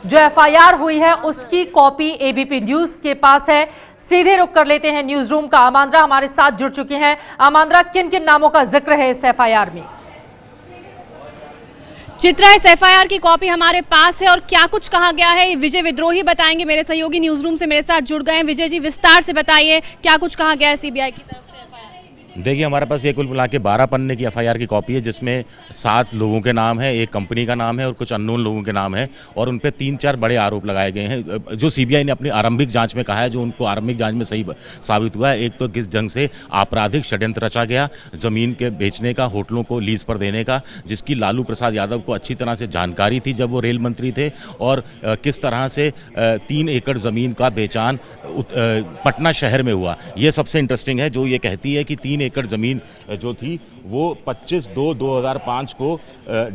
जो एफआईआर हुई है उसकी कॉपी एबीपी न्यूज के पास है। सीधे रुक कर लेते हैं न्यूज रूम का। आमांद्रा हमारे साथ जुड़ चुके हैं। आमांद्रा, किन किन नामों का जिक्र है इस एफआईआर में? चित्रा, इस एफआईआर की कॉपी हमारे पास है और क्या कुछ कहा गया है विजय विद्रोही बताएंगे। मेरे सहयोगी न्यूज रूम से मेरे साथ जुड़ गए हैं। विजय जी, विस्तार से बताइए क्या कुछ कहा गया है सीबीआई की तरफ से। देखिए, हमारे पास ये कुल मिला के 12 पन्ने की एफआईआर की कॉपी है, जिसमें 7 लोगों के नाम है, एक कंपनी का नाम है और कुछ अननोन लोगों के नाम है, और उन पे 3-4 बड़े आरोप लगाए गए हैं जो सीबीआई ने अपनी आरंभिक जांच में कहा है, जो उनको आरंभिक जांच में सही साबित हुआ है। एक तो किस ढंग से आपराधिक षड्यंत्र रचा गया ज़मीन के बेचने का, होटलों को लीज पर देने का, जिसकी लालू प्रसाद यादव को अच्छी तरह से जानकारी थी जब वो रेल मंत्री थे, और किस तरह से 3 एकड़ ज़मीन का बेचान पटना शहर में हुआ। ये सबसे इंटरेस्टिंग है, जो ये कहती है कि 3 एकड़ ज़मीन जो थी वो 25/2/2005 को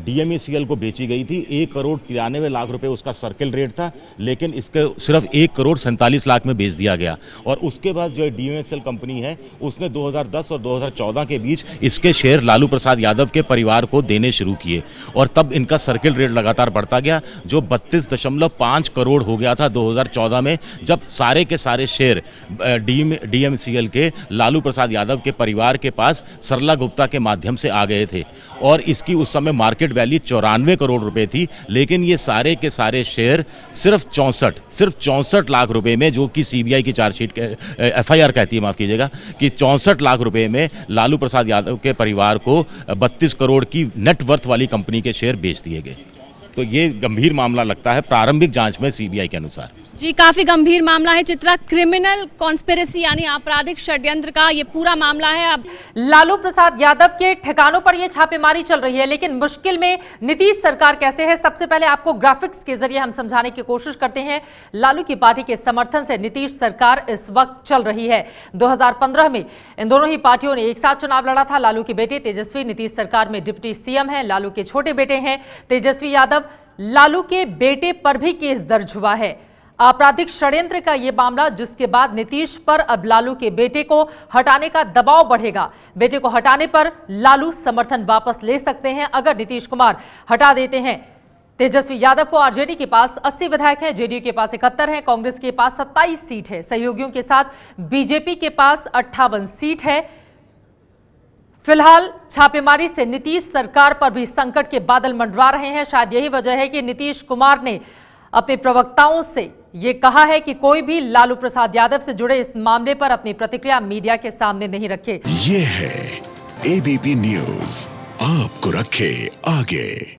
डीएमसीएल को बेची गई थी। 1 करोड़ 93 लाख रुपए उसका सर्किल रेट था, लेकिन इसके सिर्फ 1 करोड़ 47 लाख में बेच दिया गया। और उसके बाद जो डीएमसीएल कंपनी है उसने 2010 और 2014 के बीच इसके शेयर लालू प्रसाद यादव के परिवार को देने शुरू किए, और तब इनका सर्किल रेट लगातार बढ़ता गया, जो 32.5 करोड़ हो गया था 2014 में, जब सारे के सारे शेयर डीएमसीएल के लालू प्रसाद यादव के परिवार के पास सरला गुप्ता के माध्यम से आ गए थे। और इसकी उस समय मार्केट वैल्यू 94 करोड़ रुपए थी, लेकिन ये सारे के सारे शेयर सिर्फ 64 लाख रुपए में, जो कि सीबीआई की चार्जशीट एफआईआर कहती है, माफ कीजिएगा, कि 64 लाख रुपए में लालू प्रसाद यादव के परिवार को 32 करोड़ की नेटवर्थ वाली कंपनी के शेयर बेच दिए गए। तो ये गंभीर मामला लगता है प्रारंभिक जांच में सीबीआई के अनुसार। जी, काफी गंभीर मामला है चित्रा। क्रिमिनल कॉन्स्पिरेसी यानी आपराधिक षड्यंत्र का ये पूरा मामला है। अब लालू प्रसाद यादव के ठिकानों पर ये छापेमारी चल रही है, लेकिन मुश्किल में नीतीश सरकार कैसे है, सबसे पहले आपको ग्राफिक्स के जरिए हम समझाने की कोशिश करते हैं। लालू की पार्टी के समर्थन से नीतीश सरकार इस वक्त चल रही है। 2015 में इन दोनों ही पार्टियों ने एक साथ चुनाव लड़ा था। लालू के बेटे तेजस्वी नीतीश सरकार में डिप्टी सीएम है। लालू के छोटे बेटे हैं तेजस्वी यादव। लालू के बेटे पर भी केस दर्ज हुआ है, आपराधिक षड्यंत्र का यह मामला, जिसके बाद नीतीश पर अब लालू के बेटे को हटाने का दबाव बढ़ेगा। बेटे को हटाने पर लालू समर्थन वापस ले सकते हैं। अगर नीतीश कुमार हटा देते हैं तेजस्वी यादव को। आरजेडी के पास 80 विधायक हैं, जेडीयू के पास 71 हैं, कांग्रेस के पास 27 सीट है, सहयोगियों के साथ बीजेपी के पास 58 सीट है। फिलहाल छापेमारी से नीतीश सरकार पर भी संकट के बादल मंडरा रहे हैं। शायद यही वजह है कि नीतीश कुमार ने अपने प्रवक्ताओं से ये कहा है कि कोई भी लालू प्रसाद यादव से जुड़े इस मामले पर अपनी प्रतिक्रिया मीडिया के सामने नहीं रखे। ये है एबीपी न्यूज, आपको रखे आगे।